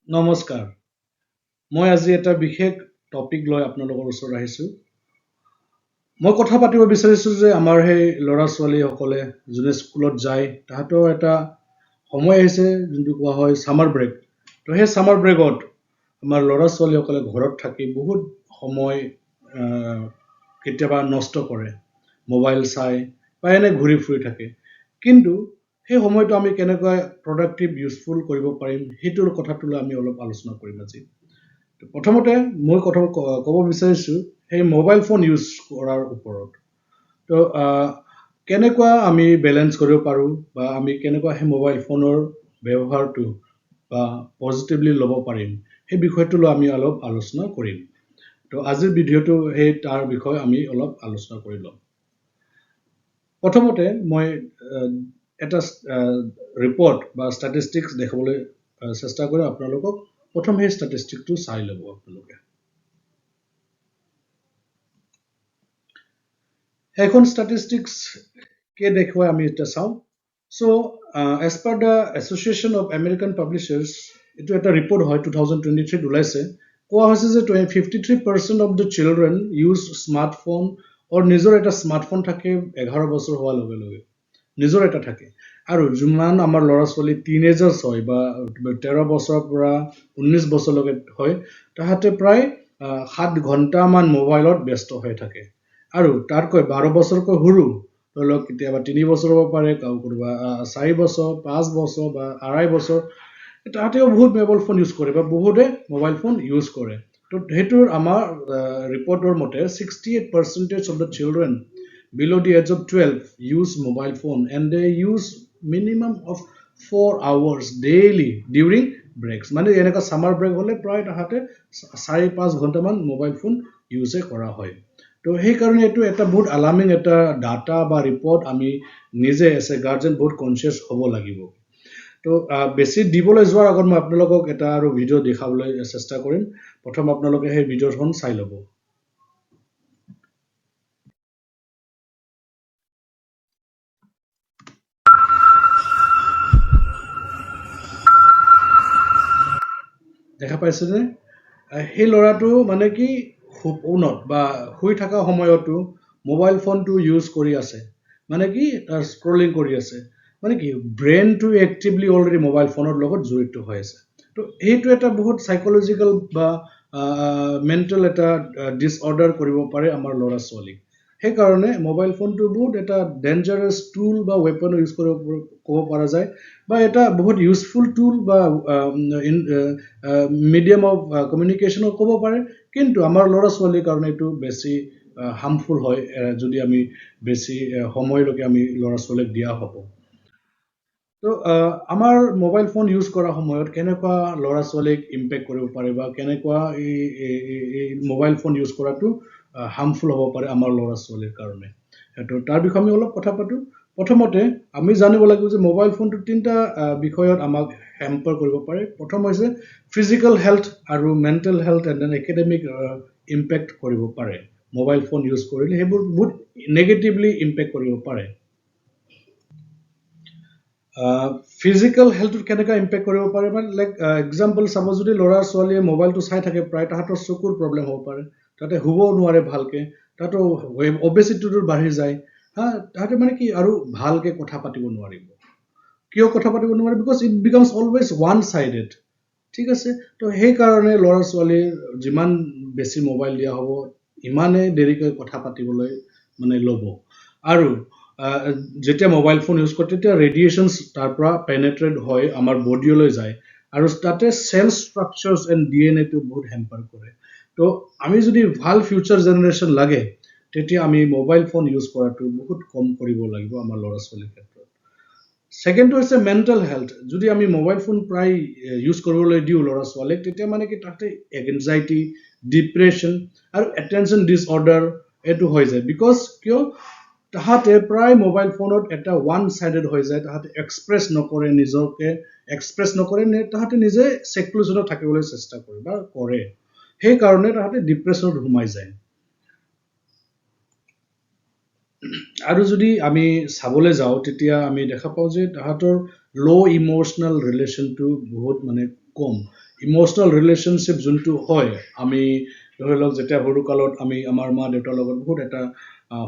নমস্কাৰ। মই আজি এটা বিশেষ টপিক লৈ আপোনালোকৰ ওচৰত আহিছোঁ। মই কথা পাতিব বিচাৰিছোঁ যে আমাৰ সেই ল'ৰা ছোৱালীসকলে যোনে স্কুলত যায় তাহাঁতৰ এটা সময় আহিছে যোনটো কোৱা হয় ছামাৰ ব্ৰেক। তো সেই ছামাৰ ব্ৰেকত আমাৰ ল'ৰা ছোৱালীসকলে ঘৰত থাকি বহুত সময় আহ, কেতিয়াবা নষ্ট কৰে। মোবাইল চাই বা এনে ঘূৰি ফুৰি থাকে। কিন্তু সেই সময়টো আমি কেনেকৈ প্ৰডাক্টিভ ইউজফুল কৰিব পাৰিম সেইটোৰ কথাটো লৈ আমি অলপ আলোচনা কৰিম আজি। প্ৰথমতে মই কথা ক'ব বিচাৰিছোঁ সেই মোবাইল ফোন ইউজ কৰাৰ ওপৰত। তো কেনেকুৱা আমি বেলেঞ্চ কৰিব পাৰোঁ বা আমি কেনেকুৱা সেই মোবাইল ফোনৰ ব্যৱহাৰটো বা পজিটিভলি ল'ব পাৰিম সেই বিষয়টো লৈ আমি অলপ আলোচনা কৰিম। তো আজিৰ ভিডিঅ'টো সেই তাৰ বিষয়ে আমি অলপ আলোচনা কৰি ল'ম। প্ৰথমতে মই আহ, এটা ৰিপৰ্ট বা ষ্টেটিষ্টিক্স দেখাবলৈ চেষ্টা কৰিম আপোনালোকক। প্ৰথম সেই ষ্টেটিষ্টিকটো চাই ল'ব আপোনালোকে। সেইখন ষ্টেটিষ্টিক্স কে দেখুৱাই আমি এতিয়া চাওঁ। So' as per the association of American publishers, এইটো এটা ৰিপৰ্ট হয় 2023 ওলাইছে। কোৱা হৈছে যে 53% of the children use smartphone, আৰু নিজৰ এটা স্মাৰ্টফোন থাকে 11 বছৰ হোৱাৰ লগে লগে। নিজৰ এটা থাকে। আৰু যিমান আমাৰ ল'ৰা ছোৱালী টিনেজাৰ্ছ হয় বা 13 বছৰৰ পৰা 19 বছৰলৈকে হয়, তাহাঁতে প্ৰায় 7 ঘণ্টামান মোবাইলত ব্যস্ত হৈ থাকে। আৰু তাতকৈ 12 বছৰকৈ সৰু, ধৰি লওক কেতিয়াবা 3 বছৰ হ'ব পাৰে, কোনোবা 4 বছৰ, 5 বছৰ বা 2.5 বছৰ, তাহাঁতেও বহুত মোবাইল ফোন ইউজ কৰে বা বহুতে মোবাইল ফোন ইউজ কৰে। তো সেইটোৰ আমাৰ ৰিপৰ্টৰ মতে 68% of the children below the age of 12 use mobile phone, and they use minimum of 4 hours daily during breaks. মানে এনেকুৱা ছামাৰ ব্ৰেক হ'লে প্ৰায় তাহাঁতে 4-5 ঘণ্টামান মোবাইল ফোন ইউজে কৰা হয়। তো সেইকাৰণে এইটো এটা বহুত এলাৰ্মিং এটা ডাটা বা ৰিপৰ্ট। আমি নিজে এজ এ গাৰ্জেন বহুত কনচিয়াছ হ'ব লাগিব। তো বেছি দিবলৈ যোৱাৰ আগত মই আপোনালোকক এটা আৰু ভিডিঅ' দেখাবলৈ চেষ্টা কৰিম। প্ৰথম আপোনালোকে সেই ভিডিঅ'খন চাই ল'ব। দেখা পাইছেনে? সেই ল'ৰাটো মানে কি সপোনত বা শুই থকা সময়তো মোবাইল ফোনটো ইউজ কৰি আছে। মানে কি তাৰ স্ক্ৰলিং কৰি আছে। মানে কি ব্ৰেইনটো এক্টিভলি অলৰেডি মোবাইল ফোনৰ লগত জড়িত হৈ আছে। তো সেইটো এটা বহুত চাইকলজিকেল বা মেণ্টেল এটা ডিছঅৰ্ডাৰ কৰিব পাৰে আমাৰ ল'ৰা ছোৱালীক। সেইকাৰণে মোবাইল ফোনটো বহুত এটা ডেঞ্জাৰাছ টুল বা ৱেপন ইউজ কৰিব ক'ব পৰা যায়, বা এটা বহুত ইউজফুল টুল বা মিডিয়াম অফ কমিউনিকেশ্যনো ক'ব পাৰে। কিন্তু আমাৰ ল'ৰা ছোৱালীৰ কাৰণে এইটো বেছি হাৰ্মফুল হয় যদি আমি বেছি সময়লৈকে আমি ল'ৰা ছোৱালীক দিয়া হ'ব। তো আমাৰ মোবাইল ফোন ইউজ কৰাৰ সময়ত কেনেকুৱা ল'ৰা ছোৱালীক ইম্পেক্ট কৰিব পাৰে বা কেনেকুৱা এই মোবাইল ফোন ইউজ কৰাটো হাৰ্মফুল হ'ব পাৰে আমাৰ ল'ৰা ছোৱালীৰ কাৰণে, সেইটো তাৰ বিষয়ে আমি অলপ কথা পাতোঁ। প্ৰথমতে আমি জানিব লাগিব যে মোবাইল ফোনটো তিনিটা বিষয়ত আমাক হেম্পাৰ কৰিব পাৰে। প্ৰথম হৈছে ফিজিকেল হেল্থ আৰু mental health and then academic impact কৰিব পাৰে। মোবাইল ফোন ইউজ কৰিলে সেইবোৰ বহুত নেগেটিভলি ইম্পেক্ট কৰিব পাৰে। ফিজিকেল হেল্থত কেনেকৈ ইম্পেক্ট কৰিব পাৰে মানে লাইক এক্সাম্পল চাব, যদি ল'ৰা ছোৱালীয়ে মোবাইলটো চাই থাকে প্ৰায় তাহাঁতৰ চকুৰ প্ৰব্লেম হ'ব পাৰে, তাহাঁতে শুবও নোৱাৰে ভালকৈ, তাহাঁতৰ অবেচিটিটো বাঢ়ি যায়। তাহাঁতে মানে কি আৰু ভালকৈ কথা পাতিব নোৱাৰিব। কিয় কথা পাতিব নোৱাৰে? Because it becomes always one sided. ঠিক আছে। তো সেইকাৰণে ল'ৰা ছোৱালীৰ যিমান বেছি মোবাইল দিয়া হ'ব ইমানেই দেৰিকৈ কথা পাতিবলৈ মানে ল'ব। আৰু যেতিয়া মোবাইল ফোন ইউজ কৰে তেতিয়া ৰেডিয়েশ্যনছ তাৰ পৰা পেনেট্ৰেট হয় আমাৰ বডিলৈ যায়, আৰু তাতে চেল ষ্ট্ৰাকচাৰ্ছ এণ্ড DNA টো বহুত হেম্পাৰ কৰে। তো আমি যদি ভাল ফিউচাৰ জেনেৰেশ্যন লাগে তেতিয়া আমি মোবাইল ফোন ইউজ কৰাটো বহুত কম কৰিব লাগিব আমাৰ ল'ৰা ছোৱালীৰ ক্ষেত্ৰত। ছেকেণ্ডটো হৈছে মেণ্টেল হেল্থ। যদি আমি মোবাইল ফোন প্ৰায় ইউজ কৰিবলৈ দিওঁ ল'ৰা ছোৱালীক, তেতিয়া মানে কি তাতে এনজাইটি, ডিপ্ৰেশ্যন আৰু এটেনশ্যন ডিছঅৰ্ডাৰ এইটো হৈ যায়। বিকজ কিয়? তাহাঁতে প্ৰায় মোবাইল ফোনত এটা ওৱান চাইডেড হৈ যায়। তাহাঁতে এক্সপ্ৰেছ নকৰে, নিজকে এক্সপ্ৰেছ নকৰে, তাহাঁতে নিজে ছেকুলেশ্যনত থাকিবলৈ চেষ্টা কৰে বা কৰে। সেইকাৰণে তাহাঁতে ডিপ্ৰেশ্যনত সোমাই যায়। আৰু যদি আমি চাবলৈ যাওঁ তেতিয়া আমি দেখা পাওঁ যে তাহাঁতৰ ল' ইম'চনেল ৰিলেশ্যনটো বহুত মানে কম। ইমোশনাল ৰিলেশ্যনশ্বিপ যোনটো হয় আমি ধৰি লওক যেতিয়া সৰুকালত আমি আমাৰ মা দেউতাৰ লগত বহুত এটা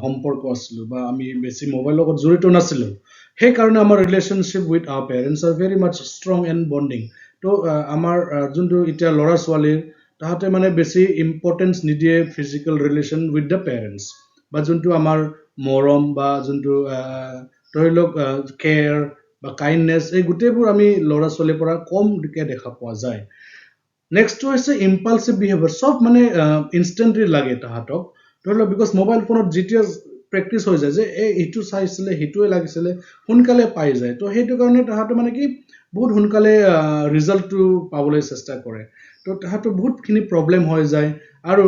সম্পৰ্ক আছিলোঁ বা আমি বেছি মোবাইলৰ লগত জড়িত নাছিলোঁ সেইকাৰণে আমাৰ relationship with our parents are very much strong and bonding তো আমাৰ যোনটো এতিয়া ল'ৰা ছোৱালীৰ তাহাঁতে মানে বেছি ইম্পৰ্টেঞ্চ নিদিয়ে physical relation with the parents বা যোনটো আমাৰ মৰম বা যোনটো ধৰি লওক কেয়াৰ বা কাইণ্ডনেছ এই গোটেইবোৰ আমি ল'ৰা ছোৱালীৰ পৰা কমকৈ দেখা পোৱা যায় নেক্সটটো হৈছে ইম্পালচিভ বিহেভিয়াৰ চব মানে ইনষ্টেণ্টলি লাগে তাহাঁতক ধৰি লওক বিকজ মোবাইল ফোনত যেতিয়া প্ৰেক্টিচ হৈ যায় যে এইটো চাইছিলে সেইটোৱে লাগিছিলে সোনকালে পাই যায় তো সেইটো কাৰণে তাহাঁতে মানে কি বহুত সোনকালে ৰিজাল্টটো পাবলৈ চেষ্টা কৰে তো তাহাঁতৰ বহুতখিনি প্ৰব্লেম হৈ যায় আৰু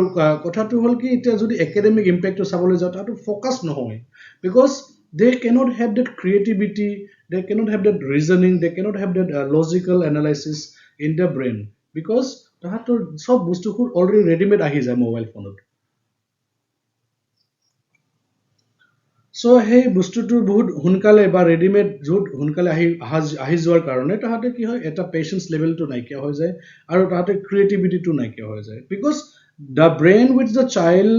কথাটো হ'ল কি এতিয়া যদি একাডেমিক ইম্পেক্টটো চাবলৈ যাওঁ তাহাঁতৰ ফ'কাছ নহয় because they cannot have that creativity they cannot have that reasoning they cannot have that logical analysis in the brain because তাহাঁতৰ চব বস্তুবোৰ অলৰেডি ৰেডিমেড আহি যায় মোবাইল ফোনত চ' সেই বস্তুটো বহুত সোনকালে বা ৰেডিমেড য'ত সোনকালে আহি যোৱাৰ কাৰণে তাহাঁতে কি হয় এটা পেচেঞ্চ লেভেলটো নাইকিয়া হৈ যায় আৰু তাহাঁতে ক্ৰিয়েটিভিটিটো নাইকিয়া হৈ যায় because the brain which the child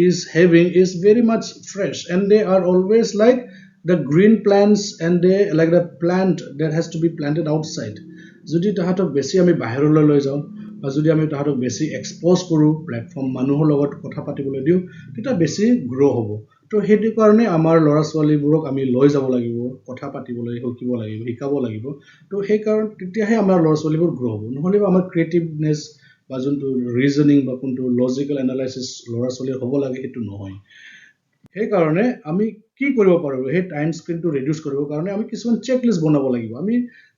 is having is very much fresh and they are always like the green plants and they like the plant that has to be planted outside যদি তাহাঁতক বেছি আমি বাহিৰলৈ লৈ যাওঁ বা যদি আমি তাহাঁতক বেছি এক্সপ'জ কৰোঁ প্লেটফৰ্ম মানুহৰ লগত কথা পাতিবলৈ দিওঁ তেতিয়া বেছি গ্ৰ' হ'ব তো সেইটো কাৰণে আমাৰ ল'ৰা ছোৱালীবোৰক আমি লৈ যাব লাগিব কথা পাতিবলৈ শিকিব লাগিব শিকাব লাগিব তো সেইকাৰণে তেতিয়াহে আমাৰ ল'ৰা ছোৱালীবোৰ গ্ৰ' হ'ব নহ'লে আমাৰ ক্ৰিয়েটিভনেছ বা যোনটো ৰিজনিং বা কোনটো লজিকেল এনালাইচিছ ল'ৰা ছোৱালীৰ হ'ব লাগে সেইটো নহয় সেইকাৰণে আমি কি কৰিব পাৰোঁ সেই টাইম স্ক্ৰীনটো ৰিডিউচ কৰিবৰ কাৰণে আমি কিছুমান চেকলিষ্ট বনাব লাগিব আমি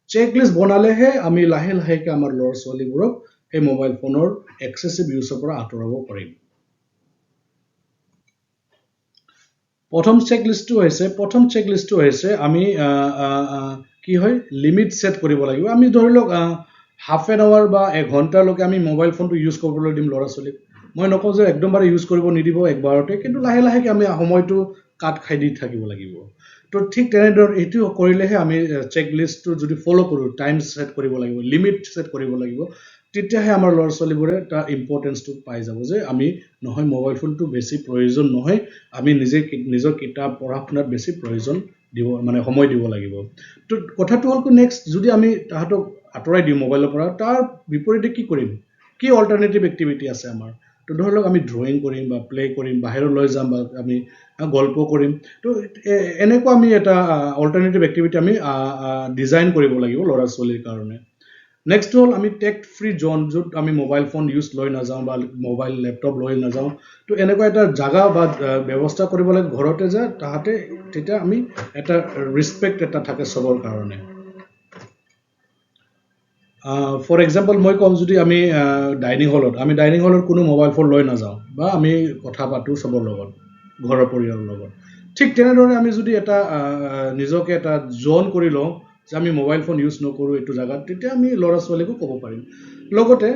চেকলিষ্ট বনালেহে আমি লাহে লাহেকৈ আমাৰ ল'ৰা ছোৱালীবোৰক সেই মোবাইল ফোনৰ এক্সেচিভ ইউজৰ পৰা আঁতৰাব পাৰিম প্ৰথম চেকলিষ্টটো হৈছে আমি কি হয় লিমিট ছেট কৰিব লাগিব আমি ধৰি লওক হাফ এন আৱাৰ বা এঘণ্টালৈকে আমি মোবাইল ফোনটো ইউজ কৰিবলৈ দিম ল'ৰা ছোৱালীক মই নকওঁ যে একদমবাৰে ইউজ কৰিব নিদিব একবাৰতে কিন্তু লাহে লাহেকৈ আমি সময়টো কাট খাই দি থাকিব লাগিব তো ঠিক তেনেদৰে এইটো কৰিলেহে আমি চেকলিষ্টটো যদি ফ'ল' কৰোঁ টাইম ছেট কৰিব লাগিব লিমিট ছেট কৰিব লাগিব তেতিয়াহে আমাৰ ল'ৰা ছোৱালীবোৰে তাৰ ইম্পৰ্টেঞ্চটো পাই যাব যে আমি নহয় মোবাইল ফোনটো বেছি প্ৰয়োজন নহয় আমি নিজৰ কিতাপ পঢ়া শুনাত বেছি প্ৰয়োজন দিব মানে সময় দিব লাগিব তো কথাটো হ'ল নেক্সট যদি আমি তাহাঁতক আঁতৰাই দিওঁ মোবাইলৰ পৰা তাৰ বিপৰীতে কি কৰিম কি অল্টাৰনেটিভ এক্টিভিটি আছে আমাৰ তো ধৰি লওক আমি ড্ৰয়িং কৰিম বা প্লে কৰিম বাহিৰলৈ যাম বা আমি গল্প কৰিম তো এনেকুৱা আমি এটা অল্টাৰনেটিভ এক্টিভিটি আমি ডিজাইন কৰিব লাগিব ল'ৰা ছোৱালীৰ কাৰণে নেক্সট হ'ল আমি টেক ফ্ৰী জ'ন য'ত আমি মোবাইল ফোন ইউজ লৈ নাযাওঁ বা মোবাইল লেপটপ লৈ নাযাওঁ তো এনেকুৱা এটা জাগা বা ব্যৱস্থা কৰিব লাগে ঘৰতে যে তাহাঁতে তেতিয়া আমি এটা ৰেচপেক্ট এটা থাকে চবৰ কাৰণে ফৰ এক্সাম্পল মই ক'ম যদি আমি ডাইনিং হলত কোনো মোবাইল ফোন লৈ নাযাওঁ বা আমি কথা পাতোঁ চবৰ লগত ঘৰৰ পৰিয়ালৰ লগত ঠিক তেনেদৰে আমি যদি এটা নিজকে এটা জ'ন কৰি লওঁ যে আমি মোবাইল ফোন ইউজ নকৰোঁ এইটো জেগাত তেতিয়া আমি ল'ৰা ছোৱালীকো ক'ব পাৰিম লগতে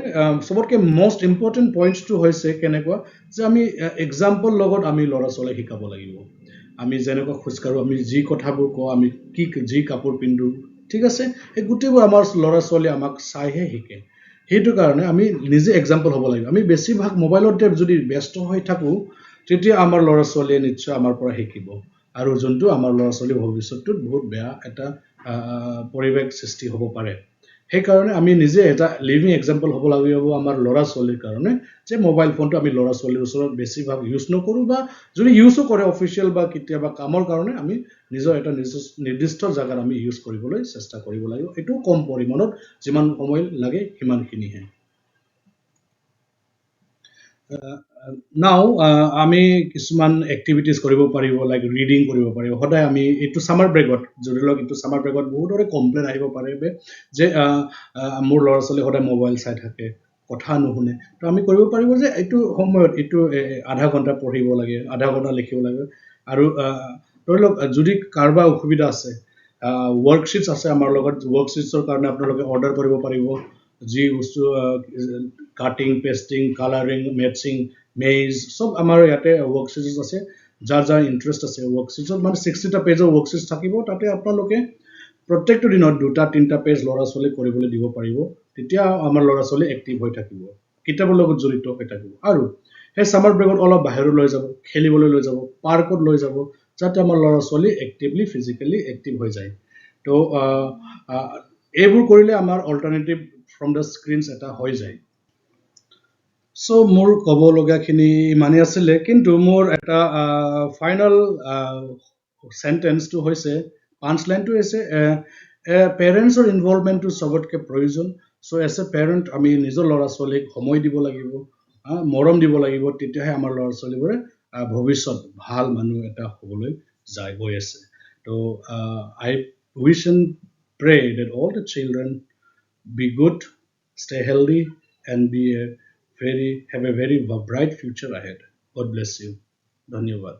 চবতকৈ মষ্ট ইম্পৰ্টেণ্ট পইণ্টছটো হৈছে কেনেকুৱা যে আমি এক্সাম্পল লগত আমি ল'ৰা ছোৱালীক শিকাব লাগিব আমি যেনেকুৱা খোজকাঢ়োঁ আমি যি কথাবোৰ কওঁ আমি যি কাপোৰ পিন্ধোঁ ঠিক আছে এই গোটেইবোৰ আমাৰ ল'ৰা ছোৱালীয়ে আমাক চাইহে শিকে সেইটো কাৰণে আমি নিজে এক্সাম্পল হ'ব লাগিব আমি বেছিভাগ মোবাইলতে যদি ব্যস্ত হৈ থাকোঁ তেতিয়া আমাৰ ল'ৰা ছোৱালীয়ে নিশ্চয় আমাৰ পৰা শিকিব আৰু যোনটো আমাৰ ল'ৰা ছোৱালীৰ ভৱিষ্যতটোত বহুত বেয়া এটা পৰিৱেশ সৃষ্টি হ'ব পাৰে সেইকাৰণে আমি নিজে এটা লিভিং এক্সাম্পল হ'ব লাগিব আমাৰ ল'ৰা ছোৱালীৰ কাৰণে যে মোবাইল ফোনটো আমি ল'ৰা ছোৱালীৰ ওচৰত বেছিভাগ ইউজ নকৰোঁ বা যদি ইউজো কৰে অফিচিয়েল বা কেতিয়াবা কামৰ কাৰণে আমি নিজৰ এটা নিৰ্দিষ্ট জেগাত আমি ইউজ কৰিবলৈ চেষ্টা কৰিব লাগিব এইটো কম পৰিমাণত যিমান সময় লাগে সিমানখিনিহে নাও আমি কিছুমান এক্টিভিটিজ কৰিব পাৰিব লাইক ৰিডিং কৰিব পাৰিব সদায় আমি এইটো ছামাৰ ব্ৰেকত যদি লওক এইটো ছামাৰ ব্ৰেকত বহুতৰে কমপ্লেইন আহিব পাৰে যে মোৰ ল'ৰা ছোৱালী সদায় মোবাইল চাই থাকে কথা নুশুনে তো আমি কৰিব পাৰিব যে এইটো সময়ত এইটো আধা ঘণ্টা পঢ়িব লাগে আধা ঘণ্টা লিখিব লাগে আৰু ধৰি লওক যদি কাৰোবাৰ অসুবিধা আছে ৱৰ্কশ্বিটছ আছে আমাৰ লগত ৱৰ্কশ্বিটছৰ কাৰণে আপোনালোকে অৰ্ডাৰ কৰিব পাৰিব যি বস্তু cutting pasting colouring matching maids চব আমাৰ ইয়াতে ৱৰ্কশ্বিটছ আছে যাৰ যাৰ ইণ্টাৰেষ্ট আছে ৱৰ্কশ্বিটছত মানে 60টা পেজৰ ৱৰ্কশ্বিটছ থাকিব তাতে আপোনালোকে প্ৰত্যেকটো দিনত 2টা 3টা পেজ ল'ৰা ছোৱালীক কৰিবলৈ দিব পাৰিব তেতিয়া আমাৰ ল'ৰা ছোৱালী এক্টিভ হৈ থাকিব, কিতাপৰ লগত জড়িত হৈ থাকিব। আৰু সেই ছামাৰ ব্ৰেকত অলপ বাহিৰত লৈ যাব, খেলিবলৈ লৈ যাব, পাৰ্কত লৈ যাব, যাতে আমাৰ ল'ৰা ছোৱালী এক্টিভলি ফিজিকেলি এক্টিভ হৈ যায়। তো এইবোৰ কৰিলে আমাৰ অল্টাৰনেটিভ ফ্ৰম দ্য স্ক্ৰিনছ এটা হৈ যায়। চ' মোৰ ক'ব লগাখিনি ইমানেই আছিলে, কিন্তু মোৰ এটা ফাইনেল চেণ্টেন্সটো হৈছে, পাঞ্চ লাইনটো হৈছে পেৰেণ্টছৰ ইনভলভমেণ্টটো চবতকৈ প্ৰয়োজন। চ' এজ এ পেৰেণ্ট আমি নিজৰ ল'ৰা ছোৱালীক সময় দিব লাগিব, মৰম দিব লাগিব, তেতিয়াহে আমাৰ ল'ৰা ছোৱালীবোৰে ভৱিষ্যত ভাল মানুহ এটা হ'বলৈ গৈ আছে। তো আই wish and pray that all the children be good, stay healthy, and have a very bright future ahead. God bless you. ধন্যবাদ।